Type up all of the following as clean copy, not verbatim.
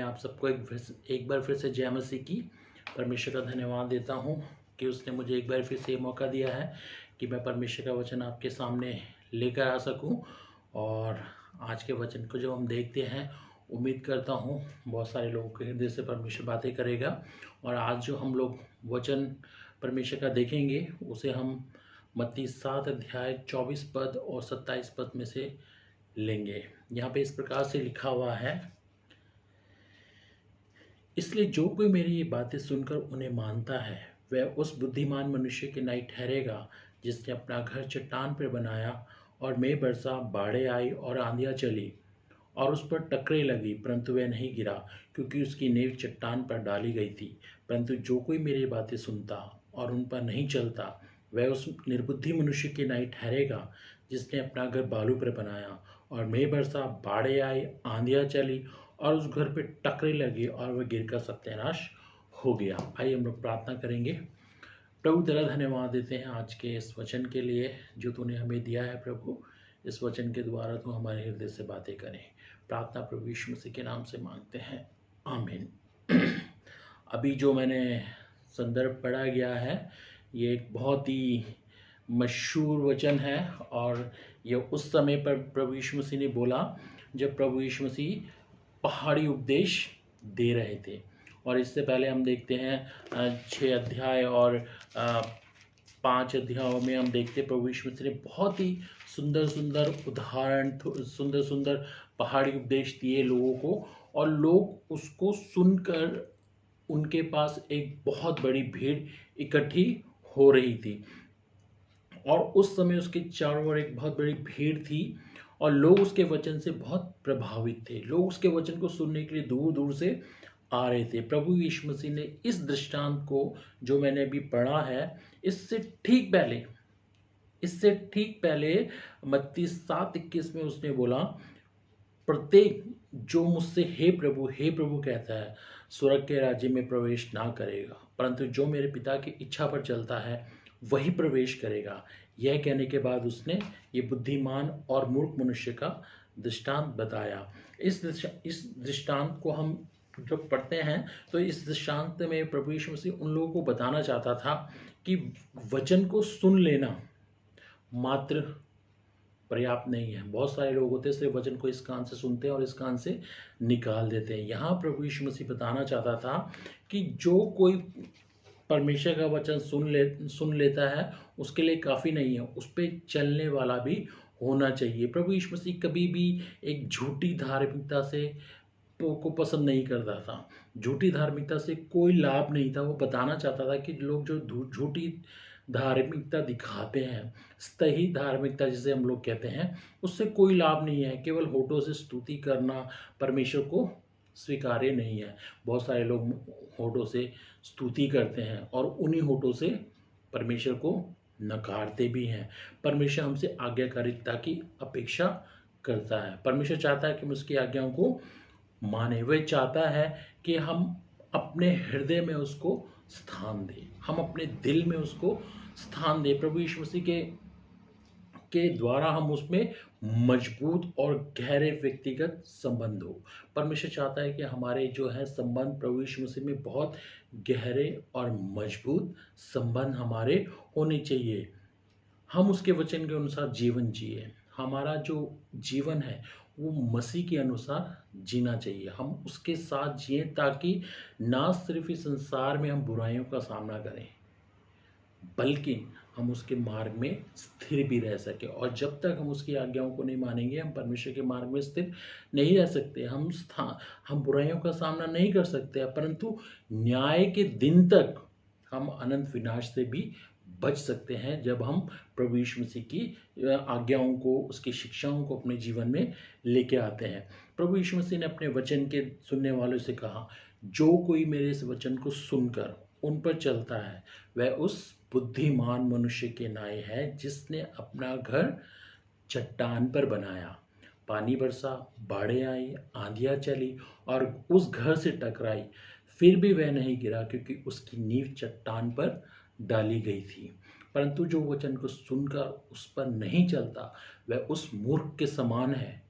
आप सबको एक बार फिर से जय मसीह की। परमेश्वर का धन्यवाद देता हूँ कि उसने मुझे एक बार फिर से मौका दिया है कि मैं परमेश्वर का वचन आपके सामने लेकर आ सकूँ। और आज के वचन को जब हम देखते हैं, उम्मीद करता हूँ बहुत सारे लोगों के हृदय से परमेश्वर बातें करेगा। और आज जो हम लोग वचन परमेश्वर का देखेंगे उसे हम मत्ती 7 अध्याय 24 पद और 27 पद में से लेंगे। यहाँ पे इस प्रकार से लिखा हुआ है, इसलिए जो कोई मेरी ये बातें सुनकर उन्हें मानता है वह उस बुद्धिमान मनुष्य के नाई ठहरेगा जिसने अपना घर चट्टान पर बनाया, और मेघ बरसा, बाढ़ें आई और आंधियाँ चली और उस पर टकरे लगी, परंतु वह नहीं गिरा क्योंकि उसकी नींव चट्टान पर डाली गई थी। परंतु जो कोई मेरी बातें सुनता और उन पर नहीं चलता वह उस निर्बुद्धि मनुष्य के नाई ठहरेगा जिसने अपना घर बालू पर बनाया, और मेघ बरसा, बाढ़ें आई, आंधियाँ चली और उस घर पे टकरे लगी और वह गिरकर सत्यानाश हो गया। आइए हम लोग प्रार्थना करेंगे। प्रभु तेरा धन्यवाद देते हैं आज के इस वचन के लिए जो तूने हमें दिया है। प्रभु इस वचन के द्वारा तू हमारे हृदय से बातें करें। प्रार्थना प्रभु यीशु मसीह के नाम से मांगते हैं, आमीन। अभी जो मैंने संदर्भ पढ़ा गया है ये एक बहुत ही मशहूर वचन है, और ये उस समय पर प्रभु यीशु मसीह ने बोला जब प्रभु यीशु मसीह पहाड़ी उपदेश दे रहे थे। और इससे पहले हम देखते हैं 6 अध्याय और 5 अध्यायों में हम देखते हैं प्रभु यीशु मसीह ने बहुत ही सुंदर सुंदर उदाहरण, सुंदर सुंदर पहाड़ी उपदेश दिए लोगों को, और लोग उसको सुनकर उनके पास एक बहुत बड़ी भीड़ इकट्ठी हो रही थी। और उस समय उसके चारों ओर एक बहुत बड़ी भीड़ थी और लोग उसके वचन से बहुत प्रभावित थे। लोग उसके वचन को सुनने के लिए दूर दूर से आ रहे थे। प्रभु यीशु मसीह ने इस दृष्टांत को जो मैंने अभी पढ़ा है इससे ठीक पहले मत्ती 7:21 में उसने बोला, प्रत्येक जो मुझसे हे प्रभु कहता है स्वर्ग के राज्य में प्रवेश ना करेगा, परंतु जो मेरे पिता की इच्छा पर चलता है वही प्रवेश करेगा। यह कहने के बाद उसने ये बुद्धिमान और मूर्ख मनुष्य का दृष्टांत बताया। इस दृष्टांत को हम जब पढ़ते हैं तो इस दृष्टांत में प्रभु यीशु मसीह उन लोगों को बताना चाहता था कि वचन को सुन लेना मात्र पर्याप्त नहीं है। बहुत सारे लोग होते हैं सिर्फ वचन को इस कान से सुनते हैं और इस कान से निकाल देते हैं। यहाँ प्रभु यीशु मसीह बताना चाहता था कि जो कोई परमेश्वर का वचन सुन लेता है उसके लिए काफ़ी नहीं है, उस पर चलने वाला भी होना चाहिए। प्रभु यीशु मसीह कभी भी एक झूठी धार्मिकता से को पसंद नहीं करता था। झूठी धार्मिकता से कोई लाभ नहीं था। वो बताना चाहता था कि लोग जो झूठी धार्मिकता दिखाते हैं, सही धार्मिकता जिसे हम लोग कहते हैं, उससे कोई लाभ नहीं है। केवल होठों से स्तुति करना परमेश्वर को स्वीकार्य नहीं है। बहुत सारे लोग होठों से स्तुति करते हैं और उन्हीं होठों से परमेश्वर को नकारते भी हैं। परमेश्वर हमसे आज्ञाकारिता की अपेक्षा करता है। परमेश्वर चाहता है कि हम उसकी आज्ञाओं को माने। वह चाहता है कि हम अपने हृदय में उसको स्थान दें, हम अपने दिल में उसको स्थान दें। प्रभु यीशु मसीह के द्वारा हम उसमें मजबूत और गहरे व्यक्तिगत संबंध हो। परमेश्वर चाहता है कि हमारे जो है संबंध प्रभु यीशु मसीह में बहुत गहरे और मजबूत संबंध हमारे होने चाहिए। हम उसके वचन के अनुसार जीवन जिए। हमारा जो जीवन है वो मसीह के अनुसार जीना चाहिए। हम उसके साथ जिए ताकि ना सिर्फ इस संसार में हम बुराइयों का सामना करें बल्कि हम उसके मार्ग में स्थिर भी रह सके। और जब तक हम उसकी आज्ञाओं को नहीं मानेंगे हम परमेश्वर के मार्ग में स्थिर नहीं रह सकते। हम बुराइयों का सामना नहीं कर सकते, परंतु न्याय के दिन तक हम अनंत विनाश से भी बच सकते हैं जब हम प्रभु यीशु मसीह की आज्ञाओं को, उसकी शिक्षाओं को अपने जीवन में लेके आते हैं। प्रभु यीशु मसीह ने अपने वचन के सुनने वालों से कहा, जो कोई मेरे इस वचन को सुनकर उन पर चलता है वह उस बुद्धिमान मनुष्य के नाई है जिसने अपना घर चट्टान पर बनाया। पानी बरसा, बाढ़ें आई, आंधियाँ चली और उस घर से टकराई, फिर भी वह नहीं गिरा क्योंकि उसकी नींव चट्टान पर डाली गई थी। परंतु जो वचन को सुनकर उस पर नहीं चलता वह उस मूर्ख के समान है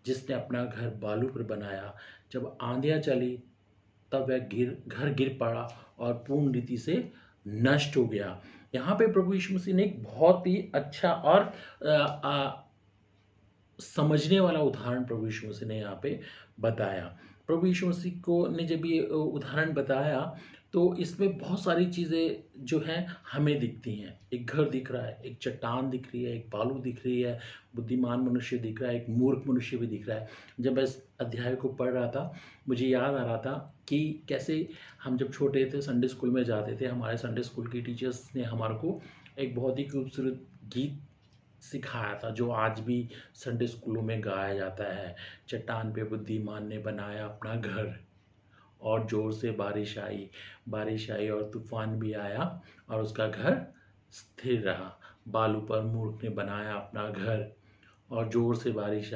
जिसने अपना घर बालू पर बनाया, जब आंधियाँ चली तब वह घर गिर पड़ा और पूर्ण रीति से नष्ट हो गया। यहाँ पे प्रभु यीशु मसीह ने एक बहुत ही अच्छा और समझने वाला उदाहरण प्रभु यीशु मसीह ने यहाँ पे बताया। प्रभु यीशु मसीह को ने जब ये उदाहरण बताया तो इसमें बहुत सारी चीज़ें जो हैं हमें दिखती हैं। एक घर दिख रहा है, एक चट्टान दिख रही है, एक बालू दिख रही है, बुद्धिमान मनुष्य दिख रहा है, एक मूर्ख मनुष्य भी दिख रहा है। जब मैं इस अध्याय को पढ़ रहा था मुझे याद आ रहा था कि कैसे हम जब छोटे थे संडे स्कूल में जाते थे, हमारे संडे स्कूल की टीचर्स ने हमारे को एक बहुत ही खूबसूरत गीत सिखाया था जो आज भी संडे स्कूलों में गाया जाता है। चट्टान पे बुद्धिमान ने बनाया अपना घर और ज़ोर से बारिश आई और तूफान भी आया और उसका घर स्थिर रहा। बालू पर मूर्ख ने बनाया अपना घर और ज़ोर से बारिश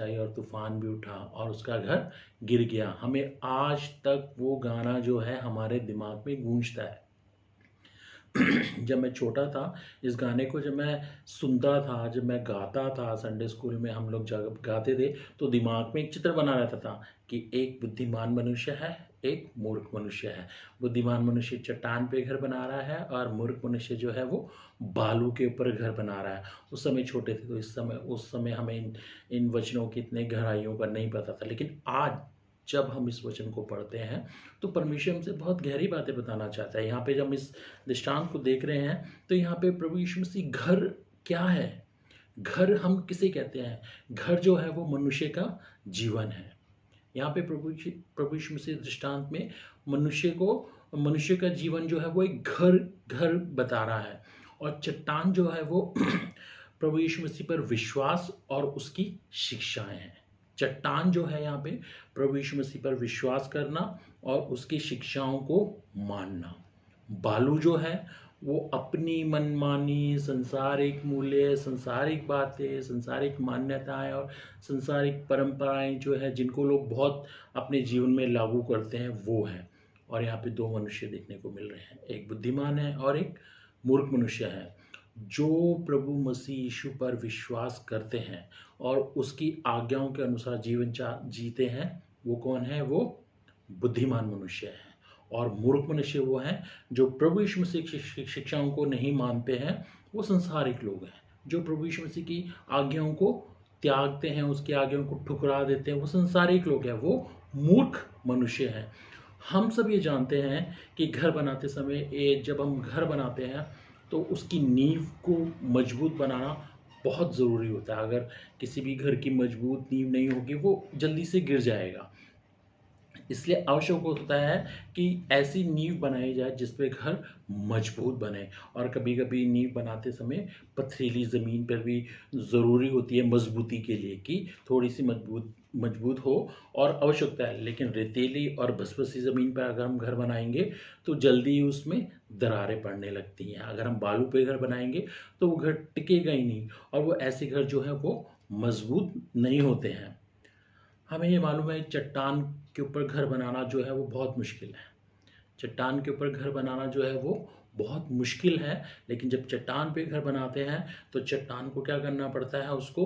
आई और तूफान भी उठा और उसका घर गिर गया। हमें आज तक वो गाना जो है हमारे दिमाग में गूंजता है। जब मैं छोटा था इस गाने को जब मैं सुनता था, जब मैं गाता था, संडे स्कूल में हम लोग जब गाते थे तो दिमाग में एक चित्र बना रहता था कि एक बुद्धिमान मनुष्य है, एक मूर्ख मनुष्य है। बुद्धिमान मनुष्य चट्टान पे घर बना रहा है और मूर्ख मनुष्य जो है वो बालू के ऊपर घर बना रहा है। उस समय छोटे थे तो उस समय हमें इन वचनों की इतने गहराइयों का नहीं पता था, लेकिन आज जब हम इस वचन को पढ़ते हैं तो परमेश्वर हमसे बहुत गहरी बातें बताना चाहता है। यहाँ पे जब हम इस दृष्टांत को देख रहे हैं तो यहाँ पे प्रभु यीशु मसीह घर क्या है, घर हम किसे कहते हैं? घर जो है वो मनुष्य का जीवन है। यहाँ पे प्रभु यीशु मसीह दृष्टांत में मनुष्य का जीवन जो है वो एक घर बता रहा है और चट्टान जो है वो प्रभु यीशु मसीह पर विश्वास और उसकी शिक्षाएं हैं। चट्टान जो है यहाँ पे प्रभु यीशु मसीह पर विश्वास करना और उसकी शिक्षाओं को मानना। बालू जो है वो अपनी मनमानी, सांसारिक मूल्य, सांसारिक बातें, सांसारिक मान्यताएं और सांसारिक परंपराएं जो है जिनको लोग बहुत अपने जीवन में लागू करते हैं वो है। और यहाँ पे दो मनुष्य देखने को मिल रहे हैं, एक बुद्धिमान है और एक मूर्ख मनुष्य है। जो प्रभु मसीह यीशु पर विश्वास करते हैं और उसकी आज्ञाओं के अनुसार जीवन जीते हैं वो कौन है? वो बुद्धिमान मनुष्य है। और मूर्ख मनुष्य वो हैं जो प्रभु यीशु मसीह की शिक्षाओं को नहीं मानते हैं, वो संसारिक लोग हैं। जो प्रभु यीशु मसीह की आज्ञाओं को त्यागते हैं, उसकी आज्ञाओं को ठुकरा देते हैं, वो संसारिक लोग हैं, वो मूर्ख मनुष्य हैं। हम सब ये जानते हैं कि घर बनाते समय जब हम घर बनाते हैं तो उसकी नींव को मजबूत बनाना बहुत ज़रूरी होता है। अगर किसी भी घर की मजबूत नींव नहीं होगी वो जल्दी से गिर जाएगा। इसलिए आवश्यक होता है कि ऐसी नींव बनाई जाए जिस पे घर मजबूत बने। और कभी कभी नींव बनाते समय पथरीली ज़मीन पर भी ज़रूरी होती है मजबूती के लिए कि थोड़ी सी मजबूत हो और आवश्यकता है। लेकिन रेतीली और भसभसी ज़मीन पर अगर हम घर बनाएंगे तो जल्दी ही उसमें दरारें पड़ने लगती हैं। अगर हम बालू पे घर बनाएंगे तो वो घर टिकेगा ही नहीं और वो ऐसे घर जो है वो मजबूत नहीं होते हैं। हमें ये मालूम है चट्टान के ऊपर घर बनाना जो है वो बहुत मुश्किल है। चट्टान के ऊपर घर बनाना जो है वो बहुत मुश्किल है, लेकिन जब चट्टान पे घर बनाते हैं तो चट्टान को क्या करना पड़ता है? उसको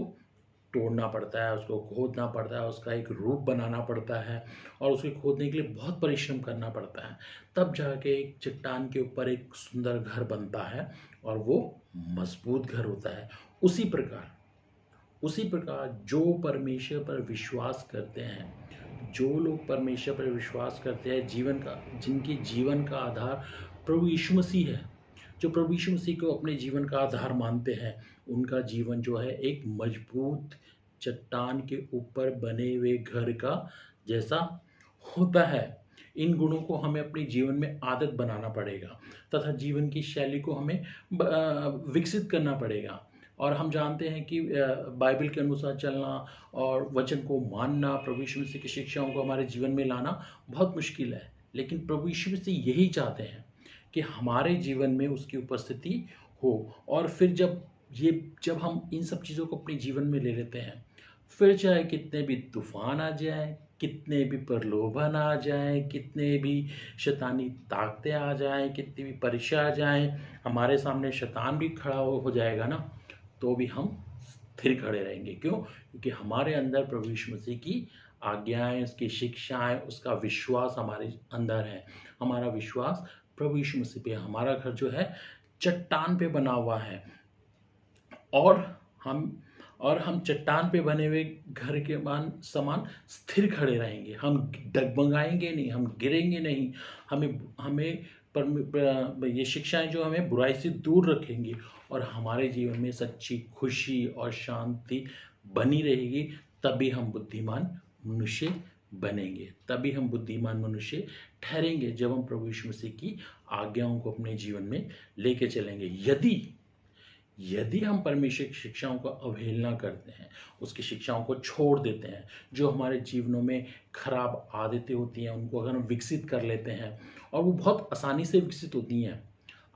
तोड़ना पड़ता है, उसको खोदना पड़ता है, उसका एक रूप बनाना पड़ता है और उसके खोदने के लिए बहुत परिश्रम करना पड़ता है। तब जाके एक चट्टान के ऊपर एक सुंदर घर बनता है और वो मजबूत घर होता है। उसी प्रकार जो परमेश्वर पर विश्वास करते हैं, जो लोग परमेश्वर पर विश्वास करते हैं, जिनके जीवन का आधार प्रभु यीशु मसीह है, जो प्रभु यीशु मसीह को अपने जीवन का आधार मानते हैं, उनका जीवन जो है एक मजबूत चट्टान के ऊपर बने हुए घर का जैसा होता है। इन गुणों को हमें अपने जीवन में आदत बनाना पड़ेगा तथा जीवन की शैली को हमें विकसित करना पड़ेगा। और हम जानते हैं कि बाइबल के अनुसार चलना और वचन को मानना, प्रभु यीशु मसीह की शिक्षाओं को हमारे जीवन में लाना बहुत मुश्किल है, लेकिन प्रभु यीशु मसीह यही चाहते हैं कि हमारे जीवन में उसकी उपस्थिति हो। और फिर जब हम इन सब चीज़ों को अपने जीवन में ले लेते हैं, फिर चाहे कितने भी तूफान आ जाए, कितने भी प्रलोभन आ जाए, कितने भी शैतानी ताकतें आ जाएं, कितनी भी परीक्षा आ जाएं, हमारे सामने शैतान भी खड़ा हो जाएगा ना, तो भी हम स्थिर खड़े रहेंगे। क्यों? क्योंकि हमारे अंदर प्रभु यीशु मसीह की आज्ञाएं, उसकी शिक्षाएं, उसका विश्वास हमारे अंदर है। हमारा विश्वास प्रभु यीशु मसीह पे है। हमारा घर जो है चट्टान पे बना हुआ है, और हम चट्टान पे बने हुए घर के समान स्थिर खड़े रहेंगे। हम डगमगाएंगे नहीं, हम गिरेंगे नहीं। हमें हमें ये शिक्षाएं जो हमें बुराई से दूर रखेंगी, और हमारे जीवन में सच्ची खुशी और शांति बनी रहेगी। तभी हम बुद्धिमान मनुष्य बनेंगे, तभी हम बुद्धिमान मनुष्य ठहरेंगे, जब हम प्रभु यीशु मसीह की आज्ञाओं को अपने जीवन में लेके चलेंगे। यदि हम परमेश्वर की शिक्षाओं को अवहेलना करते हैं, उसकी शिक्षाओं को छोड़ देते हैं, जो हमारे जीवनों में खराब आदतें होती हैं उनको अगर हम विकसित कर लेते हैं, और वो बहुत आसानी से विकसित होती हैं।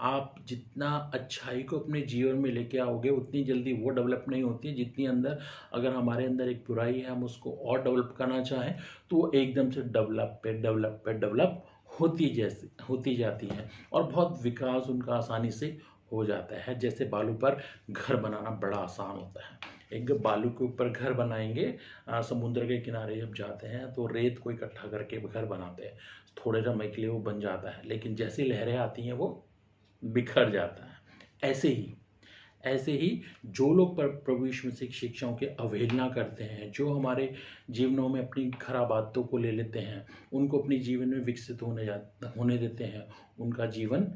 आप जितना अच्छाई को अपने जीवन में लेके आओगे उतनी जल्दी वो डेवलप नहीं होती है जितनी अंदर, अगर हमारे अंदर एक बुराई है, हम उसको और डेवलप करना चाहें तो वो एकदम से डेवलप होती जाती है, और बहुत विकास उनका आसानी से हो जाता है। जैसे बालू पर घर बनाना बड़ा आसान होता है। एक बालू के ऊपर घर बनाएंगे, समुद्र के किनारे जब जाते हैं तो रेत को इकट्ठा करके घर बनाते हैं, थोड़े समय के लिए वो बन जाता है, लेकिन जैसे लहरें आती हैं वो बिखर जाता है। ऐसे ही जो लोग प्रभु यीशु मसीह की शिक्षाओं की अवहेलना करते हैं, जो हमारे जीवनों में अपनी खराब आदतों को ले लेते हैं, उनको अपने जीवन में विकसित होने देते हैं, उनका जीवन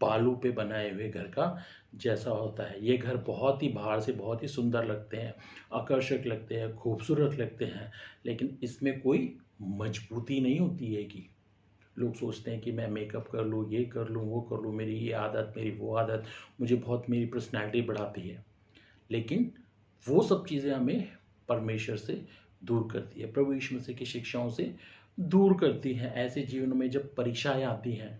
बालू पे बनाए हुए घर का जैसा होता है। ये घर बहुत ही बाहर से बहुत ही सुंदर लगते हैं, आकर्षक लगते हैं, खूबसूरत लगते हैं, लेकिन इसमें कोई मजबूती नहीं होती है। कि लोग सोचते हैं कि मैं मेकअप कर लूँ, ये कर लूँ, वो कर लूँ, मेरी ये आदत, मेरी वो आदत मुझे बहुत मेरी पर्सनैलिटी बढ़ाती है, लेकिन वो सब चीज़ें हमें परमेश्वर से दूर करती है, प्रभु यीशु मसीह की शिक्षाओं से दूर करती हैं। ऐसे जीवन में जब परीक्षाएं आती हैं,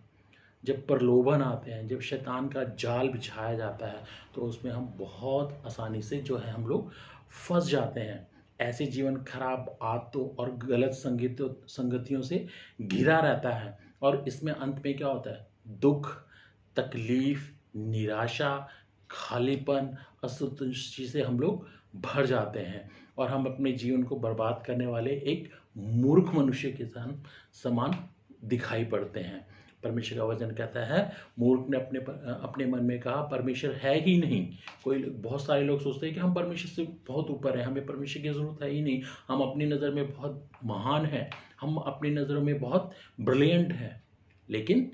जब प्रलोभन आते हैं, जब शैतान का जाल बिछाया जाता है, तो उसमें हम बहुत आसानी से जो है हम लोग फंस जाते हैं। ऐसे जीवन खराब आदतों और गलत संगतियों से घिरा रहता है, और इसमें अंत में क्या होता है? दुख, तकलीफ, निराशा, खालीपन, असंतुष्टि से हम लोग भर जाते हैं, और हम अपने जीवन को बर्बाद करने वाले एक मूर्ख मनुष्य के समान दिखाई पड़ते हैं। परमेश्वर का वचन कहता है, मूर्ख ने अपने मन में कहा परमेश्वर है ही नहीं। बहुत सारे लोग सोचते हैं कि हम परमेश्वर से बहुत ऊपर हैं, हमें परमेश्वर की ज़रूरत है ही नहीं, हम अपनी नज़र में बहुत महान हैं, हम अपनी नज़रों में बहुत ब्रिलियंट हैं। लेकिन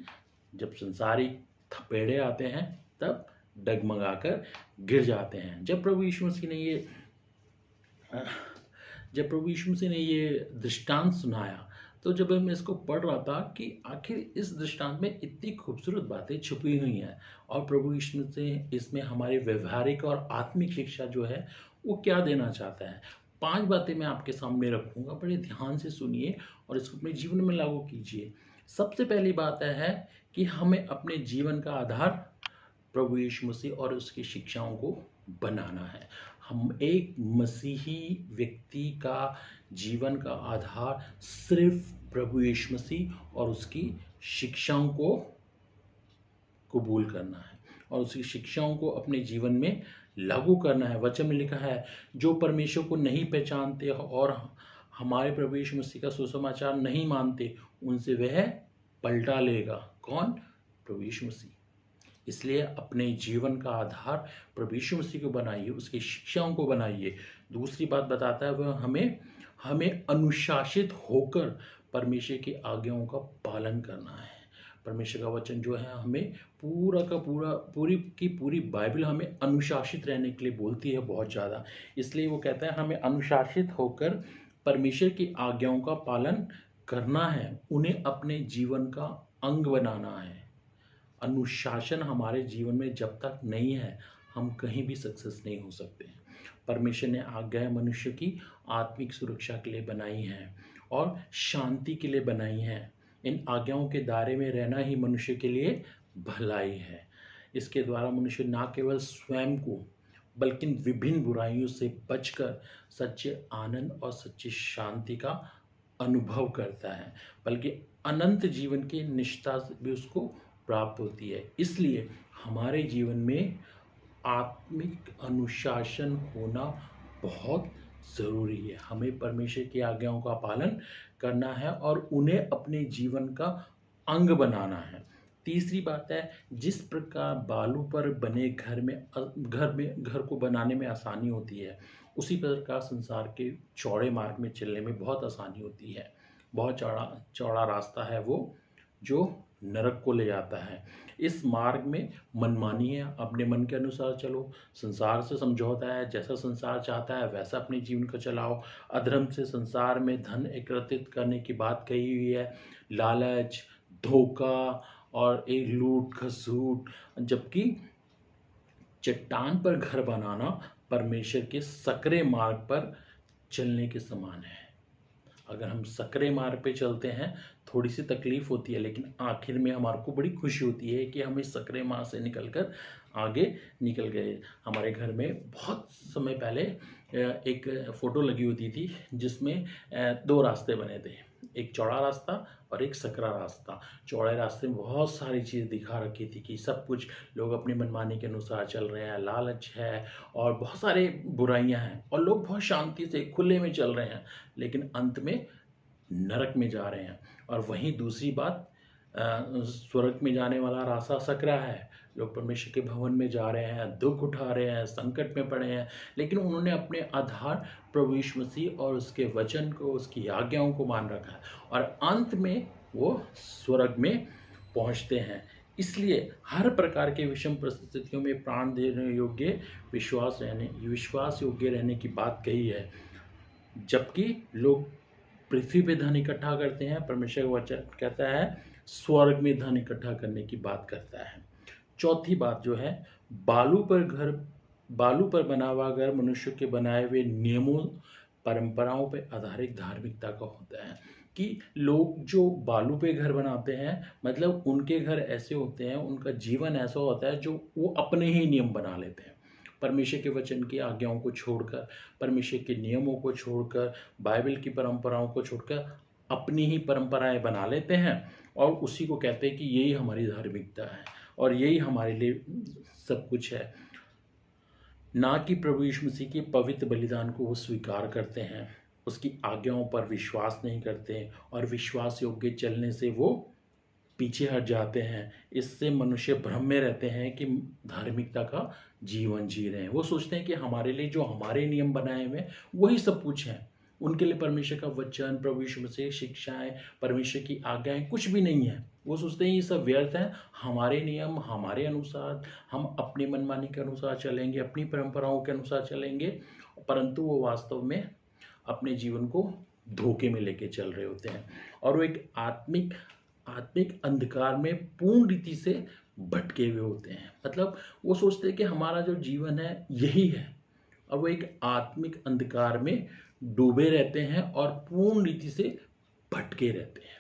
जब संसारिक थपेड़े आते हैं तब डगमगाकर गिर जाते हैं। जब प्रभु यीशु मसीह ने ये दृष्टांत सुनाया, तो जब मैं इसको पढ़ रहा था कि आखिर इस दृष्टांत में इतनी खूबसूरत बातें छुपी हुई हैं, और प्रभु यीशु मसीह इसमें हमारी व्यवहारिक और आत्मिक शिक्षा जो है वो क्या देना चाहता है। 5 बातें मैं आपके सामने रखूँगा, बड़े ध्यान से सुनिए और इसको अपने जीवन में लागू कीजिए। सबसे पहली बात है कि हमें अपने जीवन का आधार प्रभु यीशु मसीह और उसकी शिक्षाओं को बनाना है। हम एक मसीही व्यक्ति का जीवन का आधार सिर्फ प्रभु यीशु मसीह और उसकी शिक्षाओं को कबूल करना है, और उसकी शिक्षाओं को अपने जीवन में लागू करना है। वचन में लिखा है, जो परमेश्वर को नहीं पहचानते और हमारे प्रभु यीशु मसीह का सुसमाचार नहीं मानते, उनसे वह पलटा लेगा। कौन? प्रभु यीशु मसीह। इसलिए अपने जीवन का आधार प्रभु यीशु मसीह को बनाइए, उसकी शिक्षाओं को बनाइए। दूसरी बात बताता है वह हमें अनुशासित होकर परमेश्वर की आज्ञाओं का पालन करना है। परमेश्वर का वचन जो है हमें पूरी बाइबल हमें अनुशासित रहने के लिए बोलती है बहुत ज़्यादा। इसलिए वो कहता है हमें अनुशासित होकर परमेश्वर की आज्ञाओं का पालन करना है, उन्हें अपने जीवन का अंग बनाना है। अनुशासन हमारे जीवन में जब तक नहीं है, हम कहीं भी सक्सेस नहीं हो सकते हैं। परमेश्वर ने आज्ञाएं मनुष्य की आत्मिक सुरक्षा के लिए बनाई हैं और शांति के लिए बनाई हैं। इन आज्ञाओं के दायरे में रहना ही मनुष्य के लिए भलाई है। इसके द्वारा मनुष्य न केवल स्वयं को बल्कि विभिन्न बुराइयों से बचकर सच्चे आनंद और सच्ची शांति का अनुभव करता है, बल्कि अनंत जीवन की निष्ठा भी उसको प्राप्त होती है। इसलिए हमारे जीवन में आत्मिक अनुशासन होना बहुत ज़रूरी है। हमें परमेश्वर की आज्ञाओं का पालन करना है और उन्हें अपने जीवन का अंग बनाना है। तीसरी बात है, जिस प्रकार बालू पर बने घर को बनाने में आसानी होती है, उसी प्रकार संसार के चौड़े मार्ग में चलने में बहुत आसानी होती है। बहुत चौड़ा चौड़ा रास्ता है वो, जो नरक को ले जाता है। इस मार्ग में मनमानी है, अपने मन के अनुसार चलो, संसार से समझौता है, जैसा संसार चाहता है वैसा अपने जीवन को चलाओ। अधर्म से संसार में धन एकत्रित करने की बात कही हुई है, लालच, धोखा और एक लूट खसूट। जबकि चट्टान पर घर बनाना परमेश्वर के सकरे मार्ग पर चलने के समान है। अगर हम सकरे मार्ग पे चलते हैं, थोड़ी सी तकलीफ होती है, लेकिन आखिर में हमारे को बड़ी खुशी होती है कि हम इस सकरे मार्ग से निकलकर आगे निकल गए। हमारे घर में बहुत समय पहले एक फ़ोटो लगी होती थी, जिसमें दो रास्ते बने थे, एक चौड़ा रास्ता और एक सकरा रास्ता। चौड़े रास्ते में बहुत सारी चीज़ दिखा रखी थी कि सब कुछ लोग अपनी मनमानी के अनुसार चल रहे हैं, लालच है और बहुत सारे बुराइयां हैं, और लोग बहुत शांति से खुले में चल रहे हैं, लेकिन अंत में नरक में जा रहे हैं। और वहीं दूसरी बात, स्वर्ग में जाने वाला रास्ता सकरा है। लोग परमेश्वर के भवन में जा रहे हैं, दुख उठा रहे हैं, संकट में पड़े हैं, लेकिन उन्होंने अपने आधार प्रभु यीशु मसीह और उसके वचन को, उसकी आज्ञाओं को मान रखा है, और अंत में वो स्वर्ग में पहुंचते हैं। इसलिए हर प्रकार के विषम परिस्थितियों में प्राण देने योग्य विश्वास योग्य रहने की बात कही है। जबकि लोग पृथ्वी पे धन इकट्ठा करते हैं, परमेश्वर का वचन कहता है स्वर्ग में धन इकट्ठा करने की बात करता है। चौथी बात जो है, बालू पर बना हुआ घर मनुष्य के बनाए हुए नियमों परंपराओं पर आधारित धार्मिकता का होता है। कि लोग जो बालू पे घर बनाते हैं, मतलब उनके घर ऐसे होते हैं, उनका जीवन ऐसा होता है जो वो अपने ही नियम बना लेते हैं, परमेश्वर के वचन की आज्ञाओं को छोड़कर, परमेश्वर के नियमों को छोड़कर, बाइबल की परंपराओं को छोड़कर अपनी ही परंपराएं बना लेते हैं, और उसी को कहते हैं कि यही हमारी धार्मिकता है और यही हमारे लिए सब कुछ है। ना कि प्रभु यीशु मसीह के पवित्र बलिदान को वो स्वीकार करते हैं, उसकी आज्ञाओं पर विश्वास नहीं करते, और विश्वास योग्य चलने से वो पीछे हट जाते हैं। इससे मनुष्य भ्रम में रहते हैं कि धार्मिकता का जीवन जी रहे हैं। वो सोचते हैं कि हमारे लिए जो हमारे नियम बनाए हुए हैं वही सब कुछ है। उनके लिए परमेश्वर का वचन, प्रभु यीशु मसीह शिक्षाएं, परमेश्वर की आज्ञाएं कुछ भी नहीं है। वो सोचते हैं ये सब व्यर्थ है, हमारे नियम हमारे अनुसार, हम अपनी मनमानी के अनुसार चलेंगे, अपनी परंपराओं के अनुसार चलेंगे, परंतु वो वास्तव में अपने जीवन को धोखे में लेके चल रहे होते हैं, और वो एक आत्मिक अंधकार में पूर्ण रीति से भटके हुए होते हैं। मतलब वो सोचते हैं कि हमारा जो जीवन है यही है, और वो एक आत्मिक अंधकार में डूबे रहते हैं और पूर्ण रीति से भटके रहते हैं।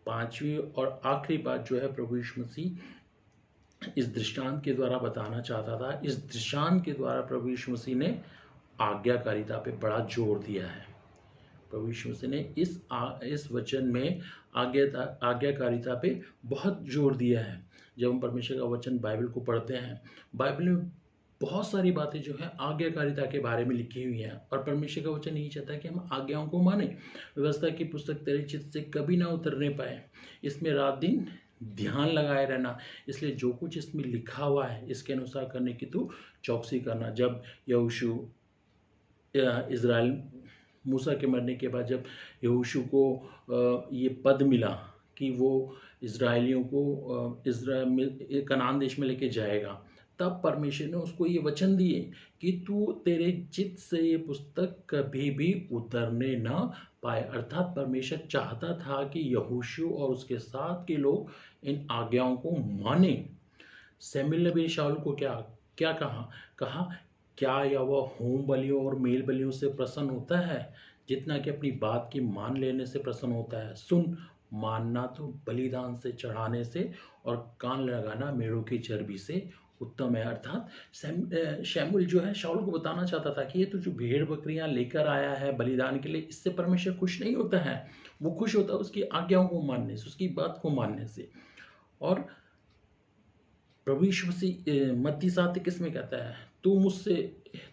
पांचवी और आखिरी बात जो है, प्रभु यीशु मसीह इस दृष्टांत के द्वारा बताना चाहता था। इस दृष्टांत के द्वारा प्रभु यीशु मसीह ने आज्ञाकारिता पे बड़ा जोर दिया है। प्रभु यीशु मसीह ने इस वचन में आज्ञाकारिता पे बहुत जोर दिया है। जब हम परमेश्वर का वचन बाइबल को पढ़ते हैं, बाइबल में बहुत सारी बातें जो है आज्ञाकारिता के बारे में लिखी हुई हैं, और परमेश्वर का वचन यही चाहता है कि हम आज्ञाओं को माने। व्यवस्था की पुस्तक तेरे चित्त से कभी ना उतरने पाए, इसमें रात दिन ध्यान लगाए रहना। इसलिए जो कुछ इसमें लिखा हुआ है इसके अनुसार करने की तू चौकसी करना। जब यहोशू इज़राइल मूसा के मरने के बाद जब यहोशू को ये पद मिला कि वो इज़राइलियों को कनान देश में लेके जाएगा, तब परमेश्वर ने उसको ये वचन दिए कि तू तेरे चित्त से ये पुस्तक कभी भी उतरने ना पाए। अर्थात परमेश्वर चाहता था कि यहोशू और उसके साथ के लोग इन आज्ञाओं को माने। शमूएल ने भी शाऊल को क्या कहा, क्या यहोवा होम बलियों और मेल बलियों से प्रसन्न होता है जितना कि अपनी बात की मान लेने से प्रसन्न होता है। सुन, मानना तो बलिदान से चढ़ाने से और कान लगाना मेढ़ों की चर्बी से उत्तम है। अर्थात शमूएल जो है शाऊल को बताना चाहता था कि ये तो जो भेड़ बकरियां लेकर आया है बलिदान के लिए, इससे परमेश्वर खुश नहीं होता है। वो खुश होता है उसकी आज्ञाओं को मानने से, उसकी बात को मानने से। और प्रभु यीशु मसीह मत्ती 7:21 में कहता है, तू मुझसे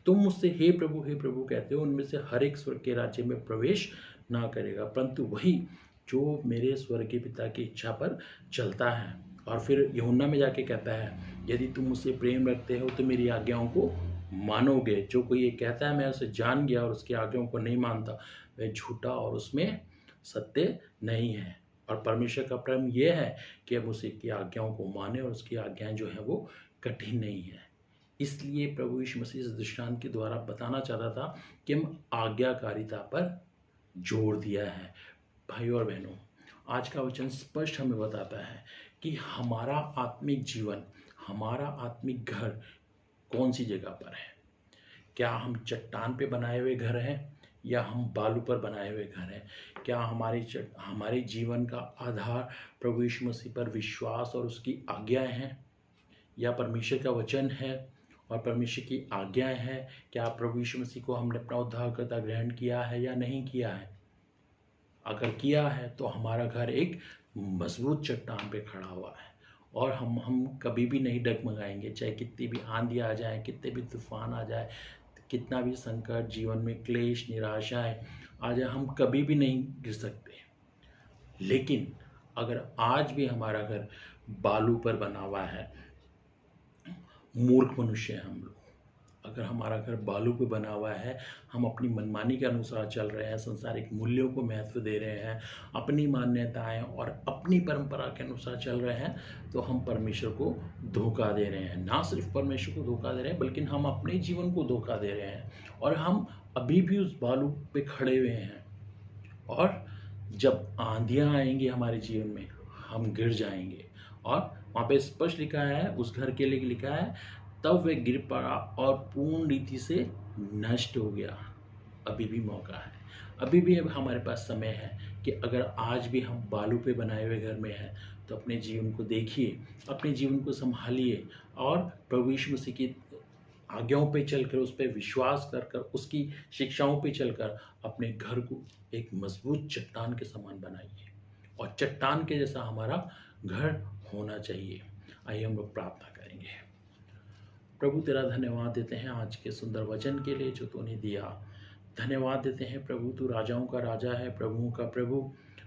तुम मुझसे हे प्रभु कहते हो, उनमें से हर एक स्वर्ग के राज्य में प्रवेश ना करेगा, परंतु वही जो मेरे स्वर्गीय पिता की इच्छा पर चलता है। और फिर यूहन्ना में जाके कहता है, यदि तुम मुझसे प्रेम रखते हो तो मेरी आज्ञाओं को मानोगे। जो कोई ये कहता है मैं उसे जान गया और उसकी आज्ञाओं को नहीं मानता, वह झूठा और उसमें सत्य नहीं है। और परमेश्वर का प्रेम यह है कि हम उसी की आज्ञाओं को माने, और उसकी आज्ञाएं जो है वो कठिन नहीं है। इसलिए प्रभु यीशु मसीह इस दृष्टांत के द्वारा बताना चाहता था कि हम आज्ञाकारिता पर जोर दिया है। भाइयों और बहनों, आज का वचन स्पष्ट हमें बताता है कि हमारा आत्मिक जीवन, हमारा आत्मिक घर कौन सी जगह पर है। क्या हम चट्टान पे बनाए हुए घर हैं या हम बालू पर बनाए हुए घर हैं? क्या हमारे जीवन का आधार प्रभु यीशु मसीह पर विश्वास और उसकी आज्ञाएं हैं, या परमेश्वर का वचन है और परमेश्वर की आज्ञाएं हैं? क्या प्रभु यीशु मसीह को हमने अपना उद्धारकर्ता ग्रहण किया है या नहीं किया है? अगर किया है तो हमारा घर एक मजबूत चट्टान पे खड़ा हुआ है, और हम कभी भी नहीं डगमगाएंगे। चाहे कितनी भी आंधी आ जाए, कितने भी तूफान आ जाए, कितना भी संकट, जीवन में क्लेश, निराशाएं आ जाए, हम कभी भी नहीं गिर सकते। लेकिन अगर आज भी हमारा घर बालू पर बना हुआ है, मूर्ख मनुष्य हैं हम लोग। अगर हमारा घर बालू पे बना हुआ है, हम अपनी मनमानी के अनुसार चल रहे हैं, संसारिक मूल्यों को महत्व दे रहे हैं, अपनी मान्यताएं और अपनी परंपरा के अनुसार चल रहे हैं, तो हम परमेश्वर को धोखा दे रहे हैं। ना सिर्फ परमेश्वर को धोखा दे रहे हैं, बल्कि हम अपने जीवन को धोखा दे रहे हैं, और हम अभी भी उस बालू पे खड़े हुए हैं। और जब आंधियाँ आएंगी हमारे जीवन में, हम गिर जाएंगे। और वहाँ पे स्पष्ट लिखा है, उस घर के लिए लिखा है, तब वह गिर पड़ा और पूर्ण रीति से नष्ट हो गया। अभी भी मौका है, अभी भी अब हमारे पास समय है कि अगर आज भी हम बालू पे बनाए हुए घर में हैं, तो अपने जीवन को देखिए, अपने जीवन को संभालिए, और प्रभु यीशु मसीह की आज्ञाओं पे चलकर, उस पर विश्वास कर कर, उसकी शिक्षाओं पे चलकर अपने घर को एक मजबूत चट्टान के समान बनाइए, और चट्टान के जैसा हमारा घर होना चाहिए। आइए हम लोग प्रार्थना करेंगे। प्रभु तेरा धन्यवाद देते हैं आज के सुंदर वचन के लिए जो तूने दिया। धन्यवाद देते हैं प्रभु, तू राजाओं का राजा है, प्रभुओं का प्रभु।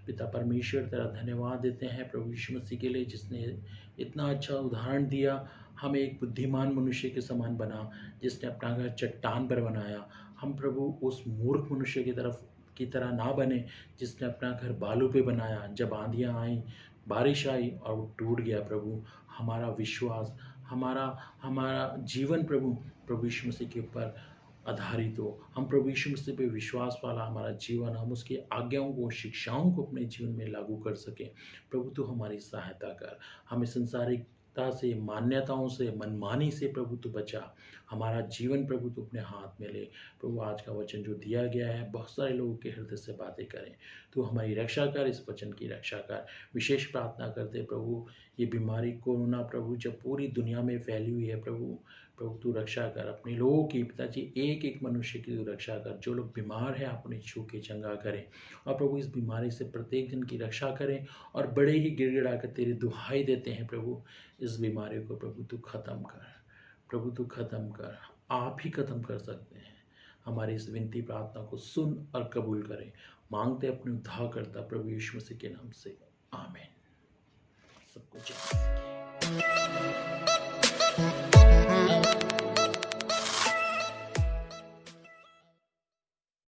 पिता परमेश्वर तेरा धन्यवाद देते हैं प्रभु यीशु मसीह के लिए, जिसने इतना अच्छा उदाहरण दिया, हमें एक बुद्धिमान मनुष्य के समान बना, जिसने अपना घर चट्टान पर बनाया। हम प्रभु उस मूर्ख मनुष्य की तरह ना बने, जिसने अपना घर बालू पे बनाया। जब आंधियाँ आई, बारिश आई और वो टूट गया, प्रभु हमारा विश्वास, हमारा हमारा जीवन प्रभु यीशु मसीह के ऊपर आधारित हो। हम प्रभु यीशु मसीह पे विश्वास वाला हमारा जीवन, हम उसकी आज्ञाओं को, शिक्षाओं को अपने जीवन में लागू कर सकें। प्रभु तू हमारी सहायता कर, हमें संसारिकता से, मान्यताओं से, मनमानी से प्रभु तू बचा। हमारा जीवन प्रभु तू अपने हाथ में ले। प्रभु आज का वचन जो दिया गया है, बहुत सारे लोगों के हृदय से बातें करें। तू हमारी रक्षा कर, इस वचन की रक्षा कर। विशेष प्रार्थना करते प्रभु, ये बीमारी कोरोना प्रभु जब पूरी दुनिया में फैली हुई है, प्रभु तू रक्षा कर अपने लोगों की। पिताजी एक एक मनुष्य की तू रक्षा कर, जो लोग बीमार हैं अपने छू के चंगा करें, और प्रभु इस बीमारी से प्रत्येक जन की रक्षा करें। और बड़े ही गिड़गिड़ा कर तेरी दुहाई देते हैं प्रभु, इस बीमारी को प्रभु तू खत्म कर, प्रभु तू खत्म कर। आप ही खत्म कर सकते हैं। हमारी इस विनती प्रार्थना को सुन और कबूल करें, मांगते अपने उद्धारकर्ता प्रभु यीशु मसीह के नाम से, आमीन। सबको जय।